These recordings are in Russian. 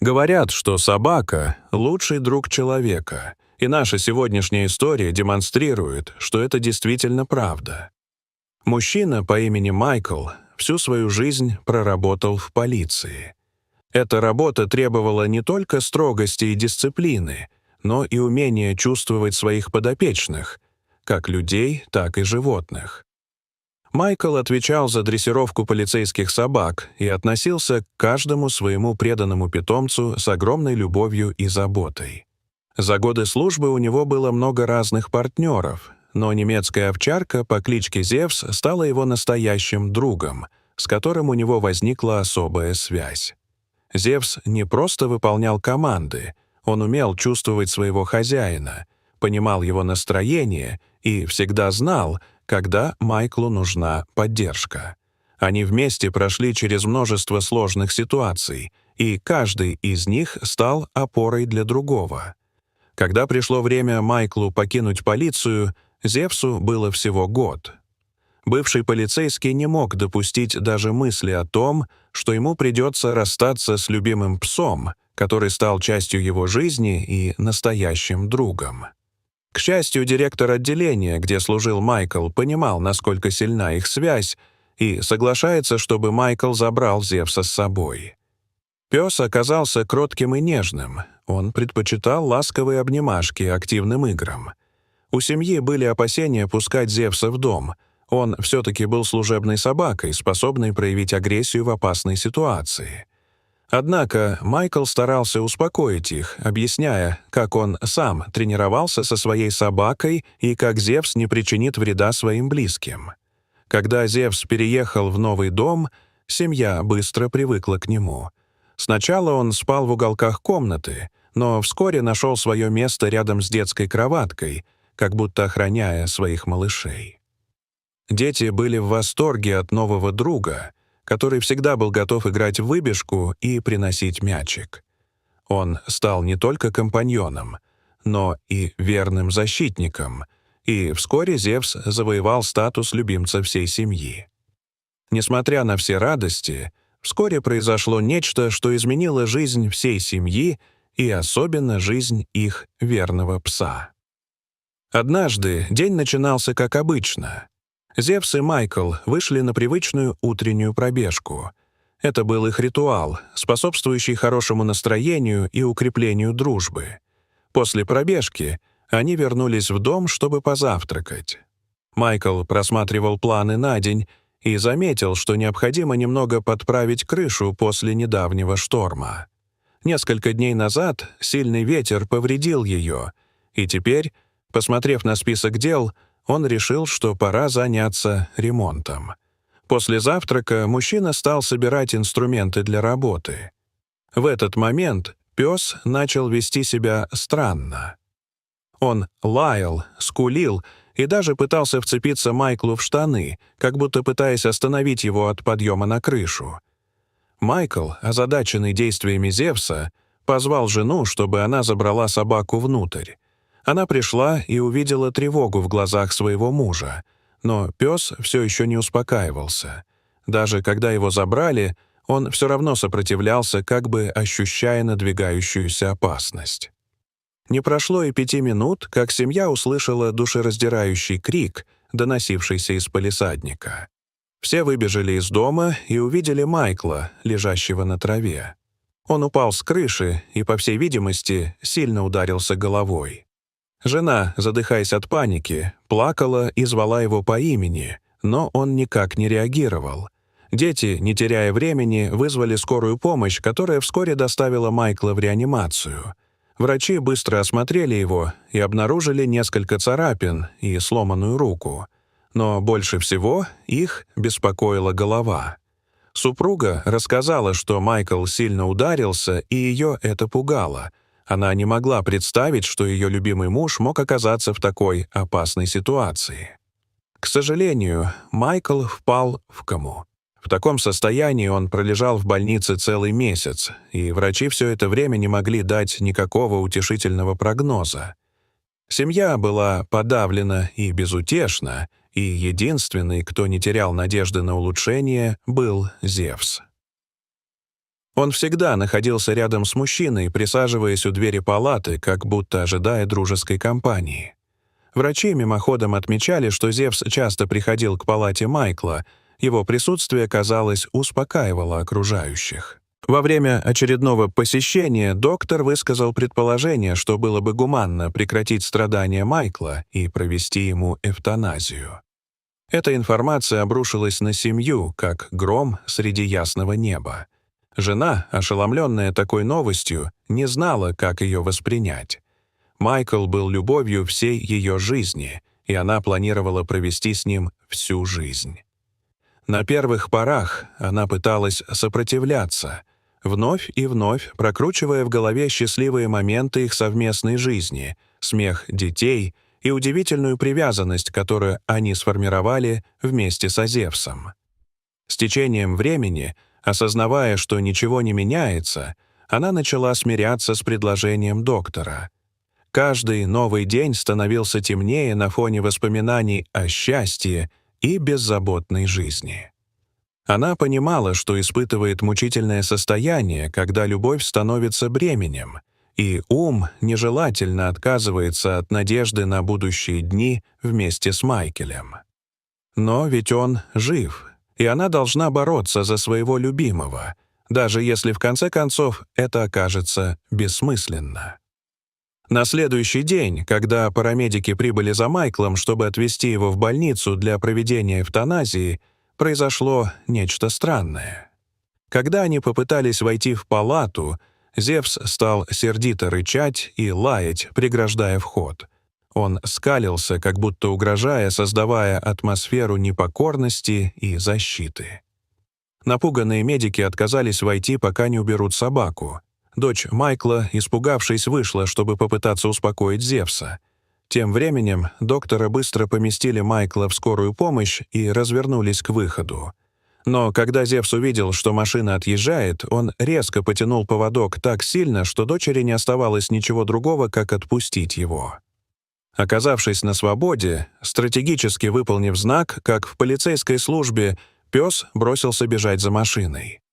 Говорят, что собака — лучший друг человека, и наша сегодняшняя история демонстрирует, что это действительно правда. Мужчина по имени Майкл всю свою жизнь проработал в полиции. Эта работа требовала не только строгости и дисциплины, но и умения чувствовать своих подопечных, как людей, так и животных. Майкл отвечал за дрессировку полицейских собак и относился к каждому своему преданному питомцу с огромной любовью и заботой. За годы службы у него было много разных партнеров, но немецкая овчарка по кличке Зевс стала его настоящим другом, с которым у него возникла особая связь. Зевс не просто выполнял команды, он умел чувствовать своего хозяина, понимал его настроение и всегда знал, когда Майклу нужна поддержка. Они вместе прошли через множество сложных ситуаций, и каждый из них стал опорой для другого. Когда пришло время Майклу покинуть полицию, Зевсу было всего год. Бывший полицейский не мог допустить даже мысли о том, что ему придется расстаться с любимым псом, который стал частью его жизни и настоящим другом. К счастью, директор отделения, где служил Майкл, понимал, насколько сильна их связь, и соглашается, чтобы Майкл забрал Зевса с собой. Пес оказался кротким и нежным, он предпочитал ласковые обнимашки активным играм. У семьи были опасения пускать Зевса в дом, он все-таки был служебной собакой, способной проявить агрессию в опасной ситуации. Однако Майкл старался успокоить их, объясняя, как он сам тренировался со своей собакой и как Зевс не причинит вреда своим близким. Когда Зевс переехал в новый дом, семья быстро привыкла к нему. Сначала он спал в уголках комнаты, но вскоре нашел свое место рядом с детской кроваткой, как будто охраняя своих малышей. Дети были в восторге от нового друга, который всегда был готов играть в выбежку и приносить мячик. Он стал не только компаньоном, но и верным защитником, и вскоре Зевс завоевал статус любимца всей семьи. Несмотря на все радости, вскоре произошло нечто, что изменило жизнь всей семьи и особенно жизнь их верного пса. Однажды день начинался как обычно. Зевс и Майкл вышли на привычную утреннюю пробежку. Это был их ритуал, способствующий хорошему настроению и укреплению дружбы. После пробежки они вернулись в дом, чтобы позавтракать. Майкл просматривал планы на день и заметил, что необходимо немного подправить крышу после недавнего шторма. Несколько дней назад сильный ветер повредил ее, и теперь, посмотрев на список дел, он решил, что пора заняться ремонтом. После завтрака мужчина стал собирать инструменты для работы. В этот момент пес начал вести себя странно. Он лаял, скулил и даже пытался вцепиться Майклу в штаны, как будто пытаясь остановить его от подъема на крышу. Майкл, озадаченный действиями Зевса, позвал жену, чтобы она забрала собаку внутрь. Она пришла и увидела тревогу в глазах своего мужа, но пес все еще не успокаивался. Даже когда его забрали, он все равно сопротивлялся, как бы ощущая надвигающуюся опасность. Не прошло и 5 минут, как семья услышала душераздирающий крик, доносившийся из палисадника. Все выбежали из дома и увидели Майкла, лежащего на траве. Он упал с крыши и, по всей видимости, сильно ударился головой. Жена, задыхаясь от паники, плакала и звала его по имени, но он никак не реагировал. Дети, не теряя времени, вызвали скорую помощь, которая вскоре доставила Майкла в реанимацию. Врачи быстро осмотрели его и обнаружили несколько царапин и сломанную руку. Но больше всего их беспокоила голова. Супруга рассказала, что Майкл сильно ударился, и ее это пугало. Она не могла представить, что ее любимый муж мог оказаться в такой опасной ситуации. К сожалению, Майкл впал в кому. В таком состоянии он пролежал в больнице целый месяц, и врачи все это время не могли дать никакого утешительного прогноза. Семья была подавлена и безутешна, и единственный, кто не терял надежды на улучшение, был Зевс. Он всегда находился рядом с мужчиной, присаживаясь у двери палаты, как будто ожидая дружеской компании. Врачи мимоходом отмечали, что Зевс часто приходил к палате Майкла, его присутствие, казалось, успокаивало окружающих. Во время очередного посещения доктор высказал предположение, что было бы гуманно прекратить страдания Майкла и провести ему эвтаназию. Эта информация обрушилась на семью, как гром среди ясного неба. Жена, ошеломленная такой новостью, не знала, как ее воспринять. Майкл был любовью всей ее жизни, и она планировала провести с ним всю жизнь. На первых порах она пыталась сопротивляться, вновь и вновь прокручивая в голове счастливые моменты их совместной жизни, смех детей и удивительную привязанность, которую они сформировали вместе со Зевсом. С течением времени, осознавая, что ничего не меняется, она начала смиряться с предложением доктора. Каждый новый день становился темнее на фоне воспоминаний о счастье и беззаботной жизни. Она понимала, что испытывает мучительное состояние, когда любовь становится бременем, и ум нежелательно отказывается от надежды на будущие дни вместе с Майкелем. Но ведь он жив, и она должна бороться за своего любимого, даже если в конце концов это окажется бессмысленно. На следующий день, когда парамедики прибыли за Майклом, чтобы отвезти его в больницу для проведения эвтаназии, произошло нечто странное. Когда они попытались войти в палату, Зевс стал сердито рычать и лаять, преграждая вход. Он скалился, как будто угрожая, создавая атмосферу непокорности и защиты. Напуганные медики отказались войти, пока не уберут собаку. Дочь Майкла, испугавшись, вышла, чтобы попытаться успокоить Зевса. Тем временем доктора быстро поместили Майкла в скорую помощь и развернулись к выходу. Но когда Зевс увидел, что машина отъезжает, он резко потянул поводок так сильно, что дочери не оставалось ничего другого, как отпустить его. Оказавшись на свободе, стратегически выполнив знак, как в полицейской службе, пес бросился бежать за машиной.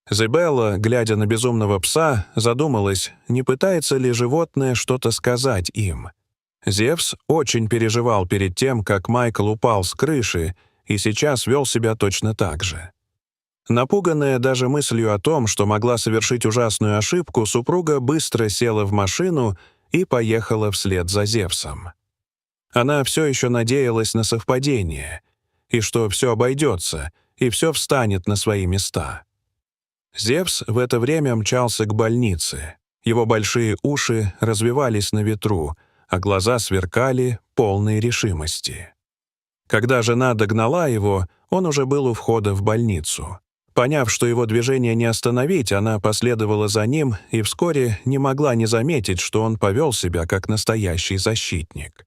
Изабелла, глядя на безумного пса, задумалась, не пытается ли животное что-то сказать им. Зевс очень переживал перед тем, как Майкл упал с крыши, и сейчас вел себя точно так же. Напуганная даже мыслью о том, что могла совершить ужасную ошибку, супруга быстро села в машину и поехала вслед за Зевсом. Она все еще надеялась на совпадение, и что все обойдется, и все встанет на свои места. Зевс в это время мчался к больнице. Его большие уши развивались на ветру, а глаза сверкали, полные решимости. Когда жена догнала его, он уже был у входа в больницу. Поняв, что его движение не остановить, она последовала за ним и вскоре не могла не заметить, что он повел себя как настоящий защитник.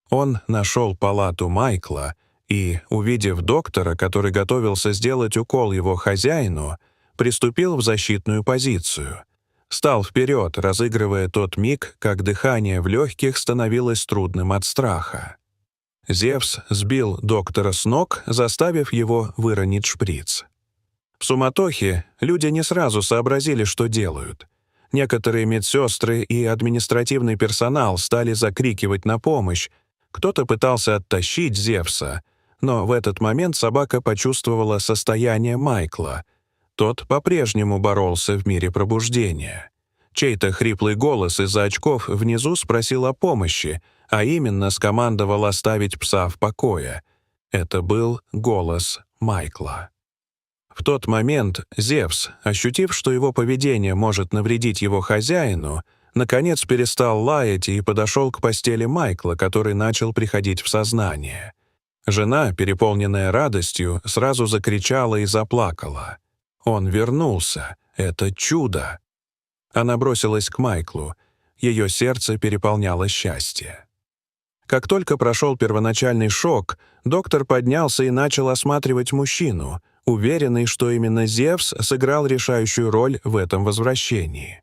Он нашел палату Майкла и, увидев доктора, который готовился сделать укол его хозяину, приступил в защитную позицию. Стал вперед, разыгрывая тот миг, как дыхание в легких становилось трудным от страха. Зевс сбил доктора с ног, заставив его выронить шприц. В суматохе люди не сразу сообразили, что делают. Некоторые медсестры и административный персонал стали закрикивать на помощь. Кто-то пытался оттащить Зевса, но в этот момент собака почувствовала состояние Майкла. Тот по-прежнему боролся в мире пробуждения. Чей-то хриплый голос из-за очков внизу спросил о помощи, а именно скомандовал оставить пса в покое. Это был голос Майкла. В тот момент Зевс, ощутив, что его поведение может навредить его хозяину, наконец перестал лаять и подошел к постели Майкла, который начал приходить в сознание. Жена, переполненная радостью, сразу закричала и заплакала. Он вернулся. Это чудо. Она бросилась к Майклу. Ее сердце переполняло счастье. Как только прошел первоначальный шок, доктор поднялся и начал осматривать мужчину, уверенный, что именно Зевс сыграл решающую роль в этом возвращении.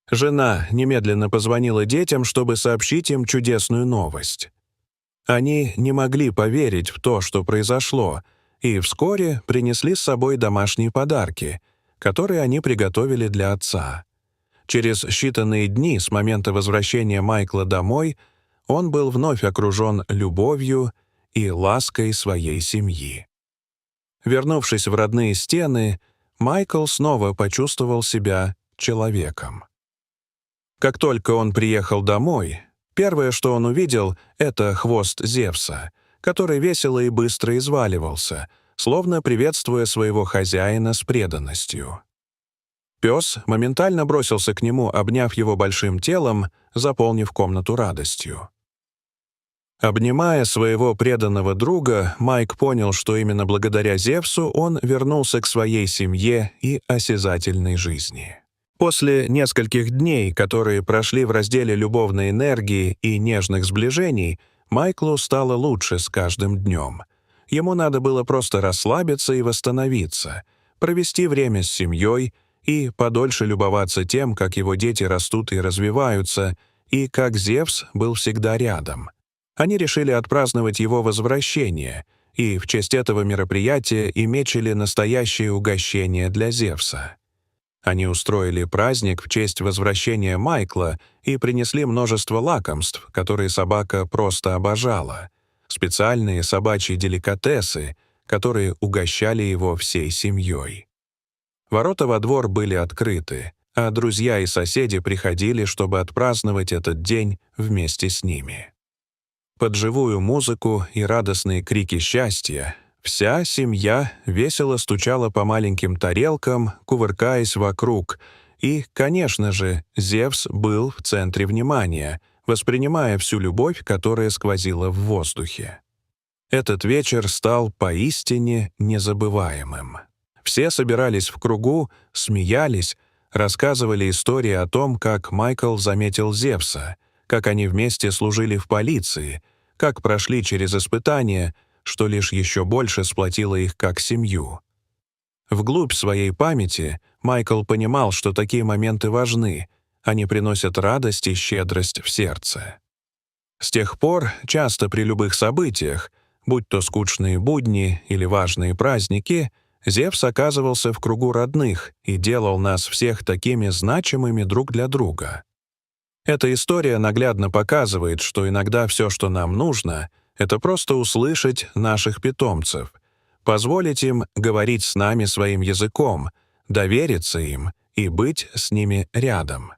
Жена немедленно позвонила детям, чтобы сообщить им чудесную новость. Они не могли поверить в то, что произошло, и вскоре принесли с собой домашние подарки. который они приготовили для отца. Через считанные дни с момента возвращения Майкла домой он был вновь окружен любовью и лаской своей семьи. Вернувшись в родные стены, Майкл снова почувствовал себя человеком. Как только он приехал домой, первое, что он увидел, это хвост Зевса, который весело и быстро изваливался, словно приветствуя своего хозяина с преданностью. Пес моментально бросился к нему, обняв его большим телом, заполнив комнату радостью. Обнимая своего преданного друга, Майк понял, что именно благодаря Зевсу он вернулся к своей семье и осязательной жизни. После нескольких дней, которые прошли в разделе любовной энергии и нежных сближений, Майклу стало лучше с каждым днем. Ему надо было просто расслабиться и восстановиться, провести время с семьей и подольше любоваться тем, как его дети растут и развиваются, и как Зевс был всегда рядом. Они решили отпраздновать его возвращение, и в честь этого мероприятия имечили настоящее угощение для Зевса. Они устроили праздник в честь возвращения Майкла и принесли множество лакомств, которые собака просто обожала, специальные собачьи деликатесы, которые угощали его всей семьей. Ворота во двор были открыты, а друзья и соседи приходили, чтобы отпраздновать этот день вместе с ними. Под живую музыку и радостные крики счастья вся семья весело стучала по маленьким тарелкам, кувыркаясь вокруг, и, конечно же, Зевс был в центре внимания, воспринимая всю любовь, которая сквозила в воздухе. Этот вечер стал поистине незабываемым. Все собирались в кругу, смеялись, рассказывали истории о том, как Майкл заметил Зевса, как они вместе служили в полиции, как прошли через испытания, что лишь еще больше сплотило их как семью. Вглубь своей памяти Майкл понимал, что такие моменты важны, они приносят радость и щедрость в сердце. С тех пор, часто при любых событиях, будь то скучные будни или важные праздники, Зевс оказывался в кругу родных и делал нас всех такими значимыми друг для друга. Эта история наглядно показывает, что иногда все, что нам нужно, это просто услышать наших питомцев, позволить им говорить с нами своим языком, довериться им и быть с ними рядом.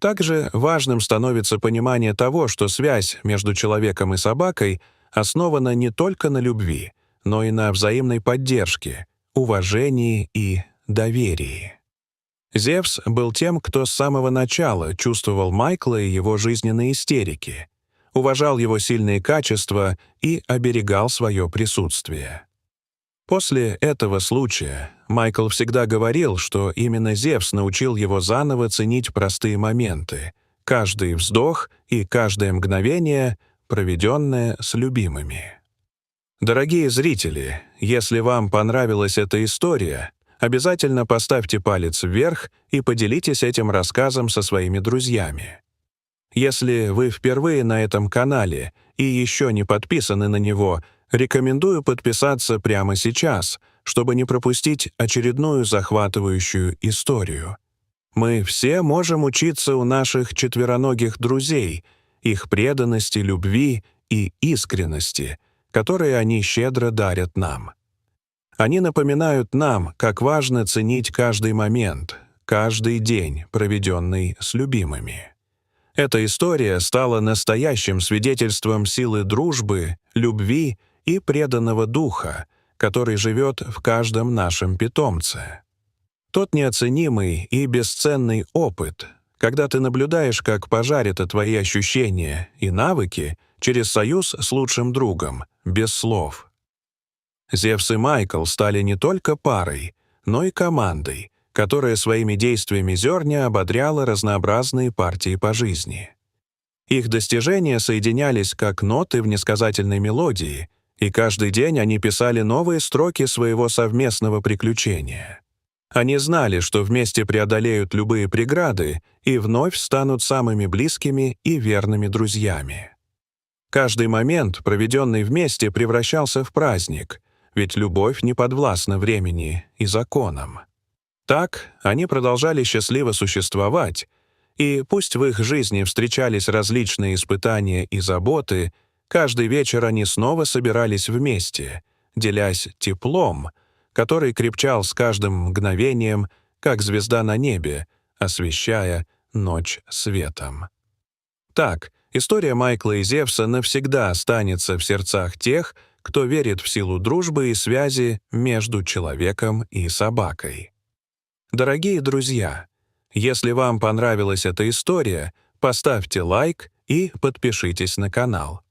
Также важным становится понимание того, что связь между человеком и собакой основана не только на любви, но и на взаимной поддержке, уважении и доверии. Зевс был тем, кто с самого начала чувствовал Майкла и его жизненные истерики, уважал его сильные качества и оберегал свое присутствие. После этого случая Майкл всегда говорил, что именно Зевс научил его заново ценить простые моменты, каждый вздох и каждое мгновение, проведенное с любимыми. Дорогие зрители, если вам понравилась эта история, обязательно поставьте палец вверх и поделитесь этим рассказом со своими друзьями. Если вы впервые на этом канале и еще не подписаны на него, рекомендую подписаться прямо сейчас, чтобы не пропустить очередную захватывающую историю. Мы все можем учиться у наших четвероногих друзей, их преданности, любви и искренности, которые они щедро дарят нам. Они напоминают нам, как важно ценить каждый момент, каждый день, проведенный с любимыми. Эта история стала настоящим свидетельством силы дружбы, любви и преданного духа, который живет в каждом нашем питомце. Тот неоценимый и бесценный опыт, когда ты наблюдаешь, как пожарят твои ощущения и навыки через союз с лучшим другом, без слов. Зевс и Майкл стали не только парой, но и командой, которая своими действиями зерня ободряла разнообразные партии по жизни. Их достижения соединялись как ноты в несказательной мелодии, и каждый день они писали новые строки своего совместного приключения. Они знали, что вместе преодолеют любые преграды и вновь станут самыми близкими и верными друзьями. Каждый момент, проведенный вместе, превращался в праздник, ведь любовь не подвластна времени и законам. Так они продолжали счастливо существовать, и пусть в их жизни встречались различные испытания и заботы, каждый вечер они снова собирались вместе, делясь теплом, который крепчал с каждым мгновением, как звезда на небе, освещая ночь светом. Так, история Майкла и Зевса навсегда останется в сердцах тех, кто верит в силу дружбы и связи между человеком и собакой. Дорогие друзья, если вам понравилась эта история, поставьте лайк и подпишитесь на канал.